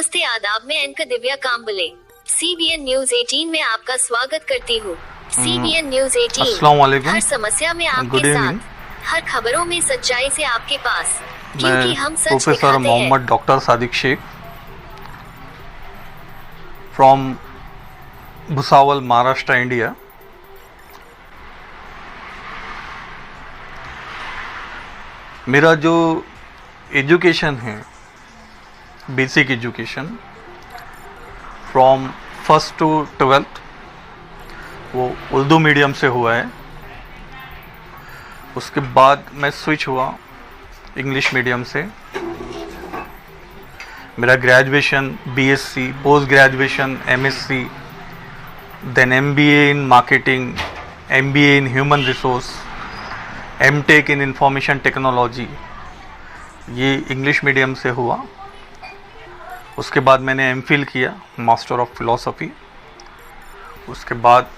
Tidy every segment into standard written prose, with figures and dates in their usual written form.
नमस्ते, आदाब। मैं anchor Divya Kamble CBN news 18 में आपका स्वागत करती हूँ। CBN न्यूज 18 अस्सलाम वालेकुम। हर समस्या में आपके गुड इवनिंग। साथ, हर खबरों में सच्चाई से आपके पास, क्योंकि मैं हम सच प्रोफेसर दिखाते हैं। Mohammad doctor Sadiq Shaikh from Bhusawal, Maharashtra, India. मेरा जो एजुकेशन है, basic education from first to 12th, वो उर्दू मीडियम से हुआ है। उसके बाद मैं स्विच हुआ इंग्लिश मीडियम से। मेरा graduation BSc, post graduation MSc, then MBA in marketing, MBA in human resource, MTech in information technology, ये इंग्लिश मीडियम से हुआ। उसके बाद मैंने MPhil किया, मास्टर ऑफ फिलॉसफी। उसके बाद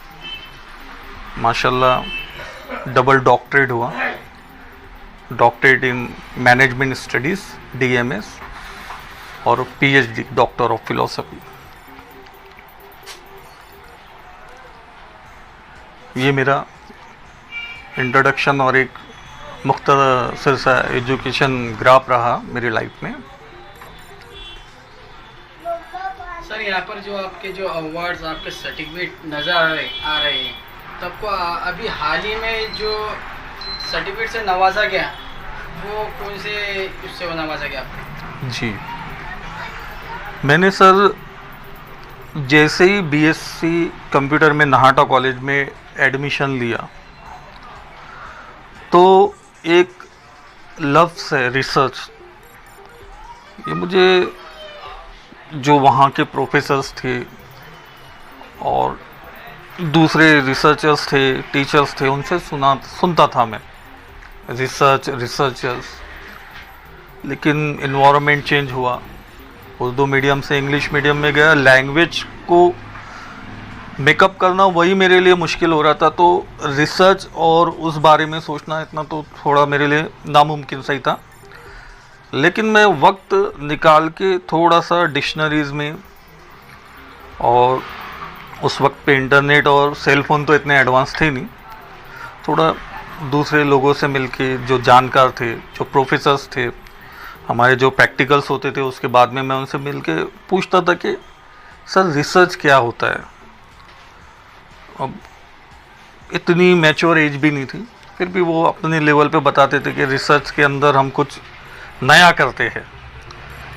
माशाल्लाह डबल डॉक्टरेट हुआ, doctorate in management studies DMS और PhD, डॉक्टर ऑफ फिलॉसफी। ये मेरा इंट्रोडक्शन और एक मुख्तसर सा एजुकेशन ग्राफ रहा मेरी लाइफ में। सर, यहाँ पर जो आपके जो अवार्ड्स, आपके सर्टिफिकेट नज़र आ रहे हैं, तो आपको अभी हाल ही में जो सर्टिफिकेट से नवाजा गया, वो कौन से उससे वो नवाजा गया आपको? जी, मैंने सर जैसे ही BSc कंप्यूटर में नाहाटा कॉलेज में एडमिशन लिया, तो एक लफ्ज़ है रिसर्च। ये मुझे जो वहाँ के प्रोफेसर्स थे और दूसरे रिसर्चर्स थे, टीचर्स थे, उनसे सुनता था मैं, रिसर्चर्स। लेकिन इन्वायरमेंट चेंज हुआ, उर्दू मीडियम से इंग्लिश मीडियम में गया। लैंग्वेज को मेकअप करना वही मेरे लिए मुश्किल हो रहा था, तो रिसर्च और उस बारे में सोचना इतना तो थोड़ा मेरे लिए नामुमकिन सही था। लेकिन मैं वक्त निकाल के थोड़ा सा डिक्शनरीज़ में, और उस वक्त पे इंटरनेट और सेल फ़ोन तो इतने एडवांस थे नहीं, थोड़ा दूसरे लोगों से मिलके, जो जानकार थे, जो प्रोफेसर्स थे, हमारे जो प्रैक्टिकल्स होते थे, उसके बाद में मैं उनसे मिलके पूछता था कि सर रिसर्च क्या होता है। अब इतनी मैच्योर एज भी नहीं थी, फिर भी वो अपने लेवल पे बताते थे कि रिसर्च के अंदर हम कुछ नया करते हैं,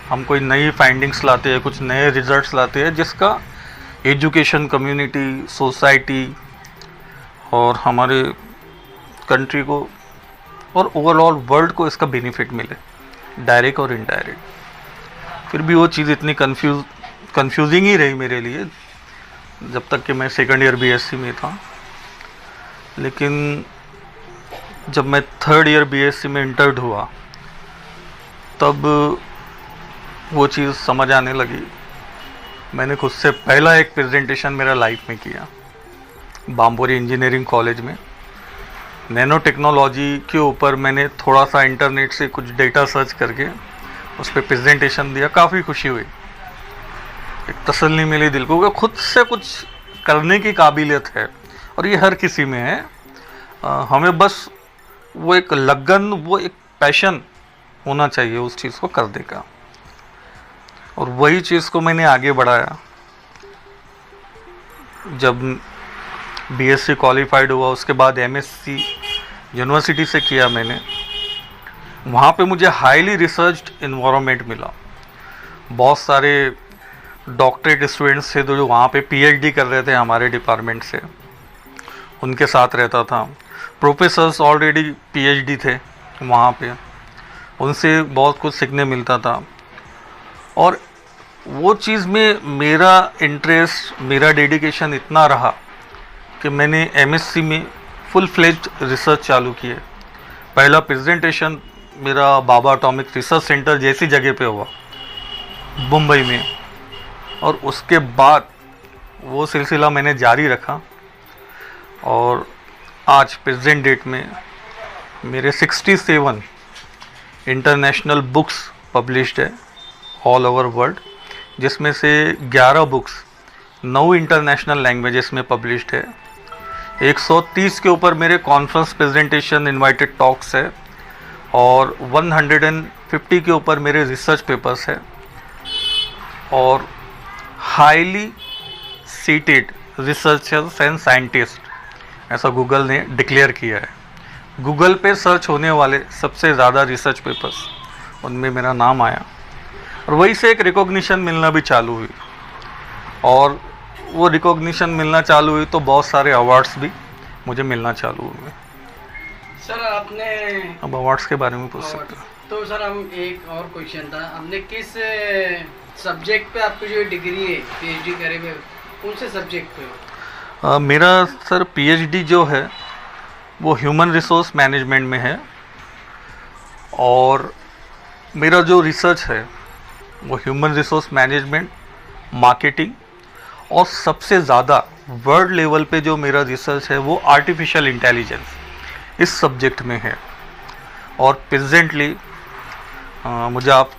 हम कोई नई फाइंडिंग्स लाते हैं, कुछ नए रिजल्ट्स लाते हैं, जिसका एजुकेशन कम्युनिटी, सोसाइटी और हमारे कंट्री को और ओवरऑल वर्ल्ड को इसका बेनिफिट मिले, डायरेक्ट और इनडायरेक्ट। फिर भी वो चीज़ इतनी कंफ्यूजिंग ही रही मेरे लिए जब तक कि मैं सेकंड ईयर BSc में था। लेकिन जब मैं थर्ड ईयर BSc में इंटर्ड हुआ, तब वो चीज़ समझ आने लगी। मैंने खुद से पहला एक प्रेजेंटेशन मेरा लाइफ में किया बाम्बोरी इंजीनियरिंग कॉलेज में। नैनो टेक्नोलॉजी के ऊपर मैंने थोड़ा सा इंटरनेट से कुछ डेटा सर्च करके उस पर प्रेजेंटेशन दिया। काफ़ी खुशी हुई, एक तसल्ली मिली दिल को कि खुद से कुछ करने की काबिलियत है, और ये हर किसी में है। हमें बस वो एक लगन, वो एक पैशन होना चाहिए उस चीज़ को करने का, और वही चीज़ को मैंने आगे बढ़ाया। जब BSc क्वालिफाइड हुआ, उसके बाद MSc यूनिवर्सिटी से किया मैंने। वहाँ पे मुझे हाईली रिसर्च्ड इन्वायरमेंट मिला। बहुत सारे डॉक्टरेट स्टूडेंट्स थे जो वहाँ पे PhD कर रहे थे हमारे डिपार्टमेंट से, उनके साथ रहता था। प्रोफेसर्स ऑलरेडी PhD थे वहाँ पे, उनसे बहुत कुछ सीखने मिलता था। और वो चीज़ में मेरा इंटरेस्ट, मेरा डेडिकेशन इतना रहा कि मैंने MSc में फुल फ्लेज्ड रिसर्च चालू किए। पहला प्रेजेंटेशन मेरा बाबा एटॉमिक रिसर्च सेंटर जैसी जगह पे हुआ मुंबई में, और उसके बाद वो सिलसिला मैंने जारी रखा। और आज प्रेजेंट डेट में मेरे 67 इंटरनेशनल बुक्स पब्लिश्ड है ऑल ओवर वर्ल्ड। जिसमें से 11 बुक्स 9 इंटरनेशनल लैंग्वेजेस में पब्लिश्ड है। 130 के ऊपर मेरे कॉन्फ्रेंस प्रेजेंटेशन इनवाइटेड टॉक्स है और 150 के ऊपर मेरे रिसर्च पेपर्स है और highly seated researchers and scientist ऐसा गूगल ने डिक्लेयर किया है। गूगल पे सर्च होने वाले सबसे ज़्यादा रिसर्च पेपर्स, उनमें मेरा नाम आया और वहीं से एक रिकॉग्निशन मिलना भी चालू हुई और वो रिकॉग्निशन मिलना चालू हुई तो बहुत सारे अवार्ड्स भी मुझे मिलना चालू हुए। सर आपने अब अवार्ड्स के बारे में पूछ सकते हैं। तो सर हम एक और क्वेश्चन था, आपने किस सब्जेक्ट पे आपकी जो डिग्री है पीएचडी करे हुए कौन से सब्जेक्ट पे? मेरा सर पीएचडी जो है वो ह्यूमन रिसोर्स मैनेजमेंट में है और मेरा जो रिसर्च है वो ह्यूमन रिसोर्स मैनेजमेंट, मार्केटिंग और सबसे ज़्यादा वर्ल्ड लेवल पे जो मेरा रिसर्च है वो आर्टिफिशियल इंटेलिजेंस इस सब्जेक्ट में है। और प्रेजेंटली मुझे आप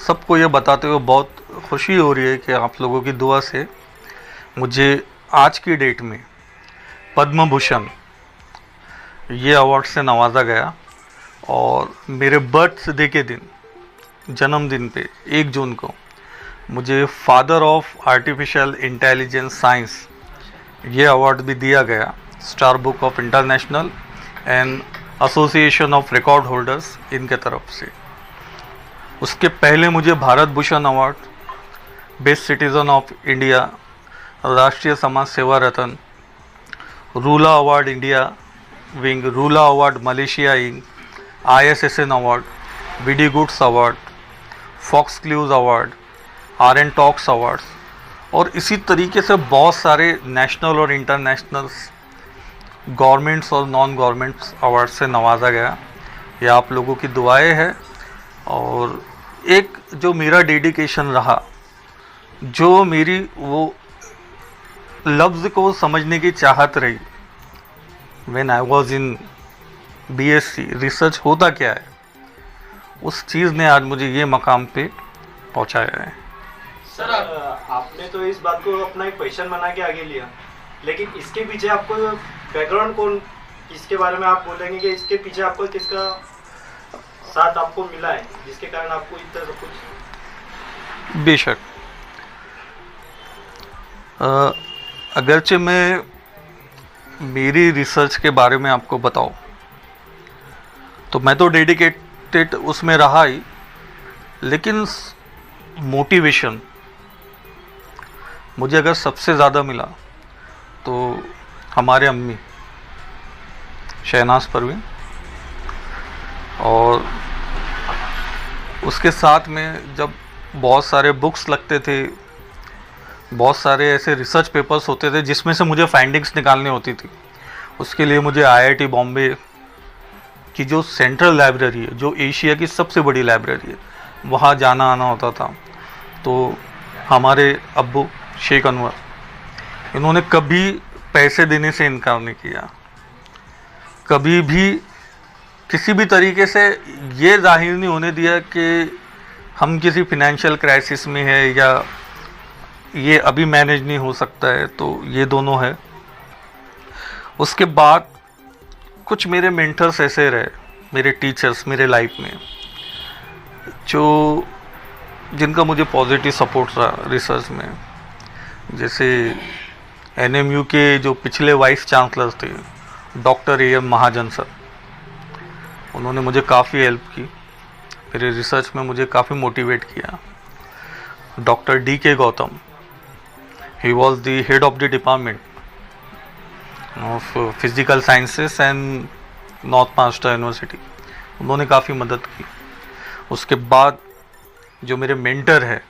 सबको ये बताते हुए बहुत खुशी हो रही है कि आप लोगों की दुआ से मुझे आज की डेट में पद्म भूषण ये अवार्ड से नवाजा गया और मेरे बर्थडे के दिन, जन्मदिन पे 1 जून को मुझे father of artificial intelligence science ये अवार्ड भी दिया गया, star book of international and association of record holders इनके तरफ से। उसके पहले मुझे Bharat Bhushan award, best citizen of India, Rashtriya Samaj Seva Ratna, रूला अवार्ड इंडिया विंग, रूला अवार्ड मलेशिया इंग, ISSN award, BD goods award, fox clues award, RN talks awards और इसी तरीके से बहुत सारे नेशनल और इंटरनेशनल गवर्नमेंट्स और नॉन गवर्नमेंट्स अवार्ड से नवाजा गया। ये आप लोगों की दुआएं है और एक जो मेरा डेडिकेशन रहा, जो मेरी वो लफ्ज़ को समझने की चाहत रही when I was in BSc, research होता क्या है, उस चीज़ ने आज मुझे ये मकाम पे पहुंचाया है। सर आपने तो इस बात को अपना एक पैशन बना के आगे लिया, लेकिन इसके पीछे आपको बैकग्राउंड कौन, इसके बारे में आप बोलेंगे कि इसके पीछे आपको किसका साथ आपको मिला है जिसके कारण आपको इतना सब कुछ? बेशक अगरचे मैं मेरी रिसर्च के बारे में आपको बताऊं तो मैं तो डेडिकेटेड उसमें रहा ही, लेकिन मोटिवेशन मुझे अगर सबसे ज़्यादा मिला तो हमारे अम्मी शहनाज परवीन और उसके साथ में जब बहुत सारे बुक्स लगते थे, बहुत सारे ऐसे रिसर्च पेपर्स होते थे जिसमें से मुझे फाइंडिंग्स निकालनी होती थी, उसके लिए मुझे IIT बॉम्बे की जो सेंट्रल लाइब्रेरी है, जो एशिया की सबसे बड़ी लाइब्रेरी है, वहाँ जाना आना होता था। तो हमारे अब्बू शेख अनवर, इन्होंने कभी पैसे देने से इनकार नहीं किया, कभी भी किसी भी तरीके से ये जाहिर नहीं होने दिया कि हम किसी फिनेंशियल क्राइसिस में है या ये अभी मैनेज नहीं हो सकता है। तो ये दोनों है। उसके बाद कुछ मेरे मेंटर्स ऐसे रहे, मेरे टीचर्स मेरे लाइफ में, जो जिनका मुझे पॉजिटिव सपोर्ट रहा रिसर्च में। जैसे NMU के जो पिछले वाइस चांसलर थे डॉक्टर AM महाजन सर, उन्होंने मुझे काफ़ी हेल्प की, मेरे रिसर्च में मुझे काफ़ी मोटिवेट किया। Doctor DK Gautam, he was the head of the department of physical sciences and north Maharashtra university, उन्होंने काफ़ी मदद की। उसके बाद जो मेरे मेंटर है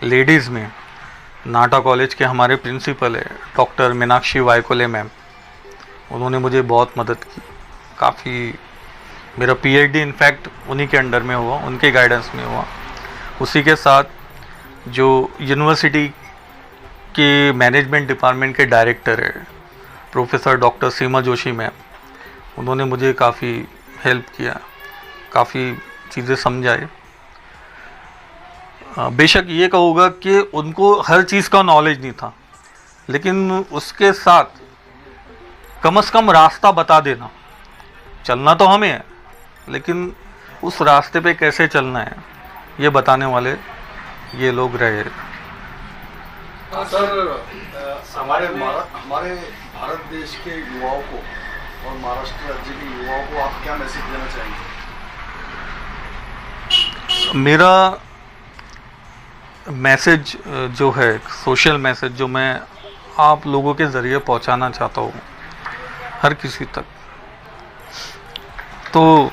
लेडीज़ में, नाटा कॉलेज के हमारे प्रिंसिपल है डॉक्टर मीनाक्षी वायकोले मैम, उन्होंने मुझे बहुत मदद की काफ़ी। मेरा PhD इनफैक्ट उन्हीं के अंडर में हुआ, उनके गाइडेंस में हुआ। उसी के साथ जो यूनिवर्सिटी के मैनेजमेंट डिपार्टमेंट के डायरेक्टर है प्रोफेसर डॉक्टर सीमा जोशी मैम, उन्होंने मुझे काफ़ी हेल्प किया, काफ़ी चीज़ें समझाए। बेशक ये कहूँगा कि उनको हर चीज़ का नॉलेज नहीं था, लेकिन उसके साथ कम से कम रास्ता बता देना। चलना तो हमें है, लेकिन उस रास्ते पे कैसे चलना है ये बताने वाले ये लोग रहे। सर, हमारे भारत देश के युवाओं को और महाराष्ट्र राज्य के युवाओं को आप क्या मैसेज देना चाहेंगे? मेरा मैसेज जो है, सोशल मैसेज जो मैं आप लोगों के ज़रिए पहुंचाना चाहता हूँ हर किसी तक, तो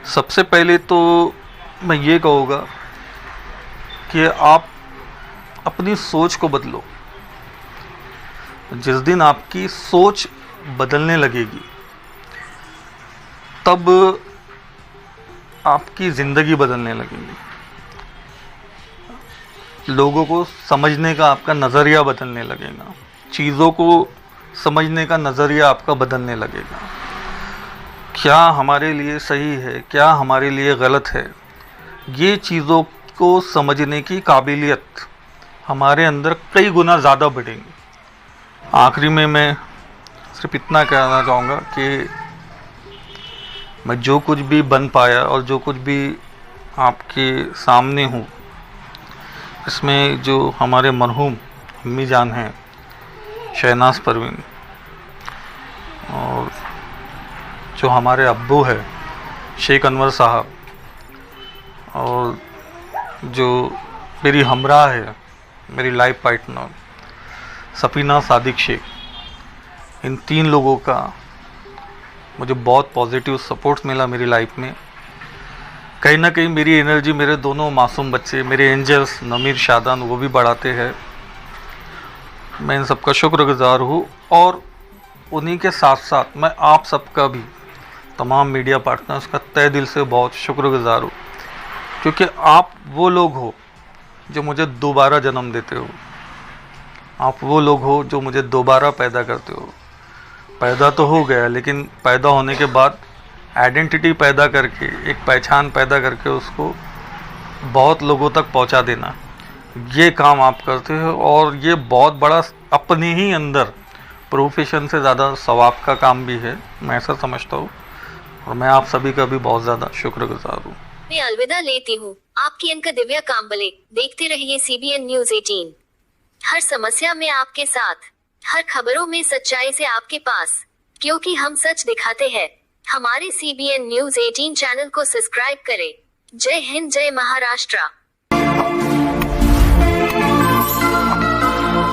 सबसे पहले तो मैं ये कहूँगा कि आप अपनी सोच को बदलो। जिस दिन आपकी सोच बदलने लगेगी तब आपकी ज़िंदगी बदलने लगेगी। लोगों को समझने का आपका नज़रिया बदलने लगेगा, चीज़ों को समझने का नज़रिया आपका बदलने लगेगा। क्या हमारे लिए सही है, क्या हमारे लिए गलत है, ये चीज़ों को समझने की काबिलियत हमारे अंदर कई गुना ज़्यादा बढ़ेंगी। आखिरी में मैं सिर्फ इतना कहना चाहूँगा कि मैं जो कुछ भी बन पाया और जो कुछ भी आपके सामने हूँ, इसमें जो हमारे मरहूम अम्मी जान हैं शहनाज परवीन, और जो हमारे अब्बू है शेख अनवर साहब, और जो मेरी हमरा है, मेरी लाइफ पार्टनर सफीना सादिक शेख, इन 3 लोगों का मुझे बहुत पॉजिटिव सपोर्ट मिला मेरी लाइफ में। कहीं ना कहीं मेरी एनर्जी मेरे दोनों मासूम बच्चे, मेरे एंजल्स नमीर शादान, वो भी बढ़ाते हैं। मैं इन सबका शुक्रगुजार हूँ, और उन्हीं के साथ साथ मैं आप सबका भी, तमाम मीडिया पार्टनर्स का तहे दिल से बहुत शुक्रगुजार हूँ, क्योंकि आप वो लोग हो जो मुझे दोबारा जन्म देते हो। आप वो लोग हो जो मुझे दोबारा पैदा करते हो। पैदा तो हो गया, लेकिन पैदा होने के बाद आइडेंटिटी पैदा करके, एक पहचान पैदा करके उसको बहुत लोगों तक पहुंचा देना, ये काम आप करते हो। और ये बहुत बड़ा अपने ही अंदर प्रोफेशन से ज़्यादा सवाब का काम भी है, मैं ऐसा समझता हूँ। और मैं आप सभी का भी बहुत ज़्यादा शुक्रगुजार हूँ। मैं अलविदा लेती हूँ। आपकी अंक दिव्या काम्बले। देखते रहिए CBN News 18। हर समस्या में आपके साथ, हर खबरों में सच्चाई से आपके पास, क्योंकि हम सच दिखाते हैं। हमारे CBN News 18 चैनल को सब्सक्राइब करें। जय हिंद, जय महाराष्ट्र।